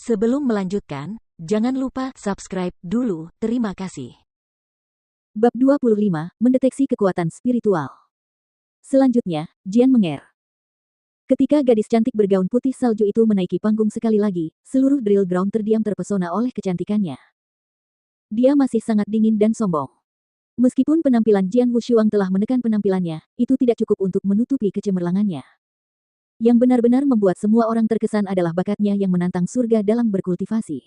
Sebelum melanjutkan, jangan lupa subscribe dulu, terima kasih. Bab 25, Mendeteksi Kekuatan Spiritual. Selanjutnya, Jian Menger. Ketika gadis cantik bergaun putih salju itu menaiki panggung sekali lagi, seluruh drill ground terdiam terpesona oleh kecantikannya. Dia masih sangat dingin dan sombong. Meskipun penampilan Jian Wushuang telah menekan penampilannya, itu tidak cukup untuk menutupi kecemerlangannya. Yang benar-benar membuat semua orang terkesan adalah bakatnya yang menantang surga dalam berkultivasi.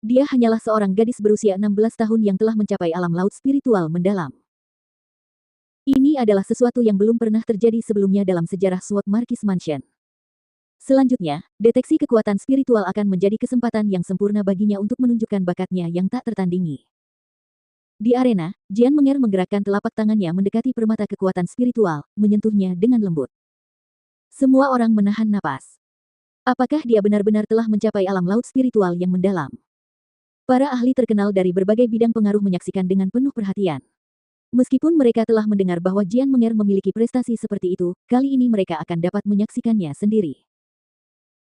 Dia hanyalah seorang gadis berusia 16 tahun yang telah mencapai alam laut spiritual mendalam. Ini adalah sesuatu yang belum pernah terjadi sebelumnya dalam sejarah Sword Marquis Mansion. Selanjutnya, deteksi kekuatan spiritual akan menjadi kesempatan yang sempurna baginya untuk menunjukkan bakatnya yang tak tertandingi. Di arena, Jian Menger menggerakkan telapak tangannya mendekati permata kekuatan spiritual, menyentuhnya dengan lembut. Semua orang menahan napas. Apakah dia benar-benar telah mencapai alam laut spiritual yang mendalam? Para ahli terkenal dari berbagai bidang pengaruh menyaksikan dengan penuh perhatian. Meskipun mereka telah mendengar bahwa Jian Menger memiliki prestasi seperti itu, kali ini mereka akan dapat menyaksikannya sendiri.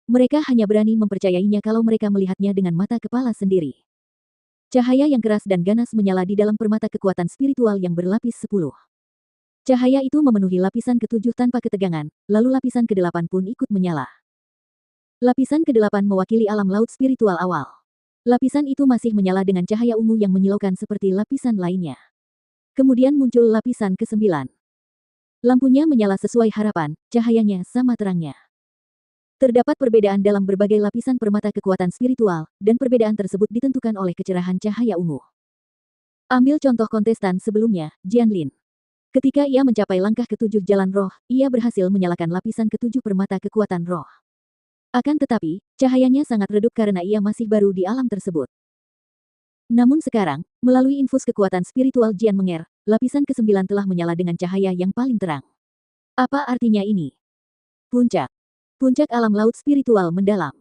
Mereka hanya berani mempercayainya kalau mereka melihatnya dengan mata kepala sendiri. Cahaya yang keras dan ganas menyala di dalam permata kekuatan spiritual yang berlapis 10. Cahaya itu memenuhi lapisan ke-7 tanpa ketegangan, lalu lapisan ke-8 pun ikut menyala. Lapisan ke-8 mewakili alam laut spiritual awal. Lapisan itu masih menyala dengan cahaya ungu yang menyilaukan seperti lapisan lainnya. Kemudian muncul lapisan ke-9. Lampunya menyala sesuai harapan, cahayanya sama terangnya. Terdapat perbedaan dalam berbagai lapisan permata kekuatan spiritual, dan perbedaan tersebut ditentukan oleh kecerahan cahaya ungu. Ambil contoh kontestan sebelumnya, Jian Lin. Ketika ia mencapai langkah ke-7 jalan roh, ia berhasil menyalakan lapisan ke-7 permata kekuatan roh. Akan tetapi, cahayanya sangat redup karena ia masih baru di alam tersebut. Namun sekarang, melalui infus kekuatan spiritual Jian Menger, lapisan ke-9 telah menyala dengan cahaya yang paling terang. Apa artinya ini? Puncak. Puncak alam laut spiritual mendalam.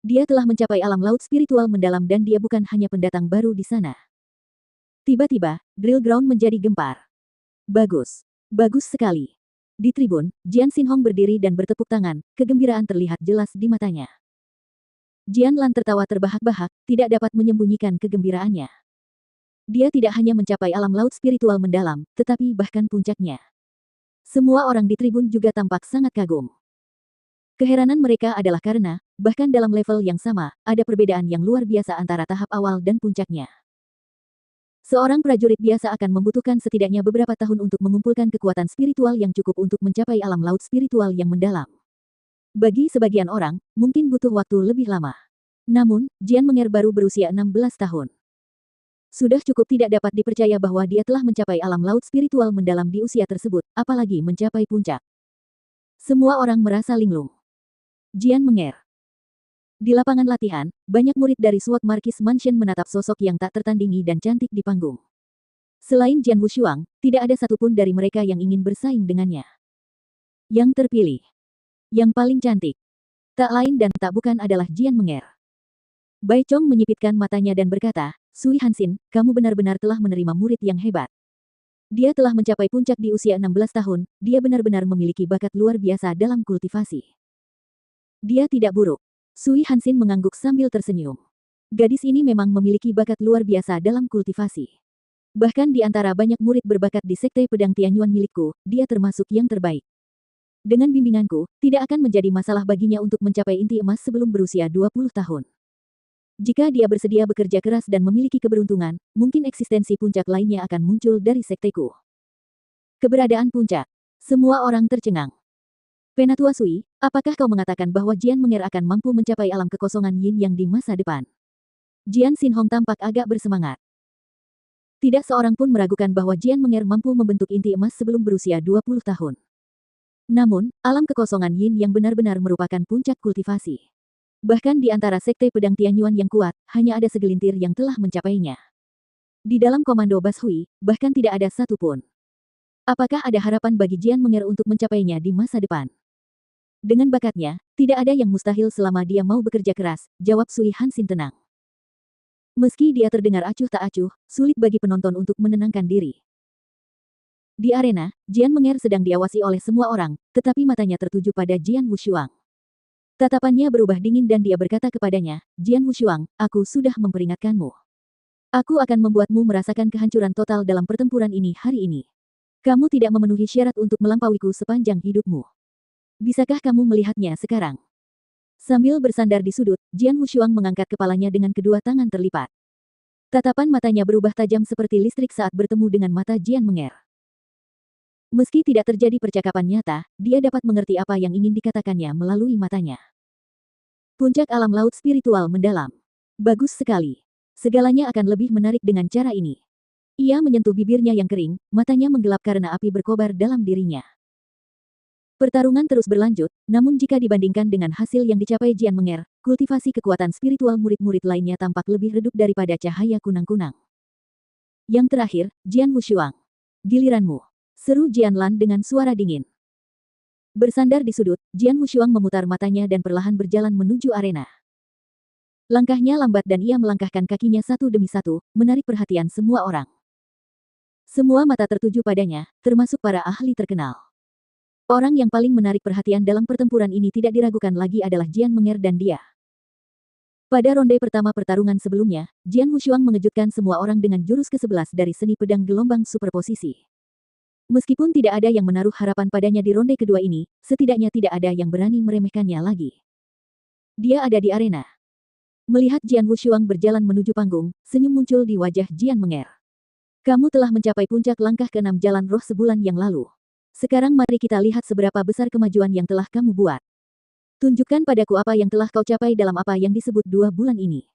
Dia telah mencapai alam laut spiritual mendalam dan dia bukan hanya pendatang baru di sana. Tiba-tiba, drill ground menjadi gempar. Bagus. Bagus sekali. Di tribun, Jian Xinhong berdiri dan bertepuk tangan, kegembiraan terlihat jelas di matanya. Jian Lan tertawa terbahak-bahak, tidak dapat menyembunyikan kegembiraannya. Dia tidak hanya mencapai alam laut spiritual mendalam, tetapi bahkan puncaknya. Semua orang di tribun juga tampak sangat kagum. Keheranan mereka adalah karena, bahkan dalam level yang sama, ada perbedaan yang luar biasa antara tahap awal dan puncaknya. Seorang prajurit biasa akan membutuhkan setidaknya beberapa tahun untuk mengumpulkan kekuatan spiritual yang cukup untuk mencapai alam laut spiritual yang mendalam. Bagi sebagian orang, mungkin butuh waktu lebih lama. Namun, Jian Menger baru berusia 16 tahun. Sudah cukup tidak dapat dipercaya bahwa dia telah mencapai alam laut spiritual mendalam di usia tersebut, apalagi mencapai puncak. Semua orang merasa linglung. Jian Menger. Di lapangan latihan, banyak murid dari Sword Marquis Mansion menatap sosok yang tak tertandingi dan cantik di panggung. Selain Jian Wushuang, tidak ada satupun dari mereka yang ingin bersaing dengannya. Yang terpilih. Yang paling cantik. Tak lain dan tak bukan adalah Jian Menger. Bai Chong menyipitkan matanya dan berkata, Sui Hanxin, kamu benar-benar telah menerima murid yang hebat. Dia telah mencapai puncak di usia 16 tahun, dia benar-benar memiliki bakat luar biasa dalam kultivasi. Dia tidak buruk. Sui Hanxin mengangguk sambil tersenyum. Gadis ini memang memiliki bakat luar biasa dalam kultivasi. Bahkan di antara banyak murid berbakat di Sekte Pedang Tianyuan milikku, dia termasuk yang terbaik. Dengan bimbinganku, tidak akan menjadi masalah baginya untuk mencapai inti emas sebelum berusia 20 tahun. Jika dia bersedia bekerja keras dan memiliki keberuntungan, mungkin eksistensi puncak lainnya akan muncul dari sekteku. Keberadaan puncak. Semua orang tercengang. Penatua Sui, apakah kau mengatakan bahwa Jian Menger akan mampu mencapai alam kekosongan Yin yang di masa depan? Jian Xinhong tampak agak bersemangat. Tidak seorang pun meragukan bahwa Jian Menger mampu membentuk inti emas sebelum berusia 20 tahun. Namun, alam kekosongan Yin yang benar-benar merupakan puncak kultivasi. Bahkan di antara Sekte Pedang Tianyuan yang kuat, hanya ada segelintir yang telah mencapainya. Di dalam komando Bashui, bahkan tidak ada satupun. Apakah ada harapan bagi Jian Menger untuk mencapainya di masa depan? Dengan bakatnya, tidak ada yang mustahil selama dia mau bekerja keras, jawab Sui Hanxin tenang. Meski dia terdengar acuh tak acuh, sulit bagi penonton untuk menenangkan diri. Di arena, Jian Menger sedang diawasi oleh semua orang, tetapi matanya tertuju pada Jian Wushuang. Tatapannya berubah dingin dan dia berkata kepadanya, Jian Wushuang, aku sudah memperingatkanmu. Aku akan membuatmu merasakan kehancuran total dalam pertempuran ini hari ini. Kamu tidak memenuhi syarat untuk melampauiku sepanjang hidupmu. Bisakah kamu melihatnya sekarang? Sambil bersandar di sudut, Jian Wushuang mengangkat kepalanya dengan kedua tangan terlipat. Tatapan matanya berubah tajam seperti listrik saat bertemu dengan mata Jian Menger. Meski tidak terjadi percakapan nyata, dia dapat mengerti apa yang ingin dikatakannya melalui matanya. Puncak alam laut spiritual mendalam. Bagus sekali. Segalanya akan lebih menarik dengan cara ini. Ia menyentuh bibirnya yang kering, matanya menggelap karena api berkobar dalam dirinya. Pertarungan terus berlanjut, namun jika dibandingkan dengan hasil yang dicapai Jian Menger, kultivasi kekuatan spiritual murid-murid lainnya tampak lebih redup daripada cahaya kunang-kunang. Yang terakhir, Jian Wushuang. Giliranmu. Seru Jian Lan dengan suara dingin. Bersandar di sudut, Jian Wushuang memutar matanya dan perlahan berjalan menuju arena. Langkahnya lambat dan ia melangkahkan kakinya satu demi satu, menarik perhatian semua orang. Semua mata tertuju padanya, termasuk para ahli terkenal. Orang yang paling menarik perhatian dalam pertempuran ini tidak diragukan lagi adalah Jian Menger dan dia. Pada ronde pertama pertarungan sebelumnya, Jian Wushuang mengejutkan semua orang dengan jurus ke-11 dari seni pedang gelombang superposisi. Meskipun tidak ada yang menaruh harapan padanya di ronde kedua ini, setidaknya tidak ada yang berani meremehkannya lagi. Dia ada di arena. Melihat Jian Wushuang berjalan menuju panggung, senyum muncul di wajah Jian Menger. Kamu telah mencapai puncak langkah ke-6 jalan roh sebulan yang lalu. Sekarang mari kita lihat seberapa besar kemajuan yang telah kamu buat. Tunjukkan padaku apa yang telah kau capai dalam apa yang disebut 2 bulan ini.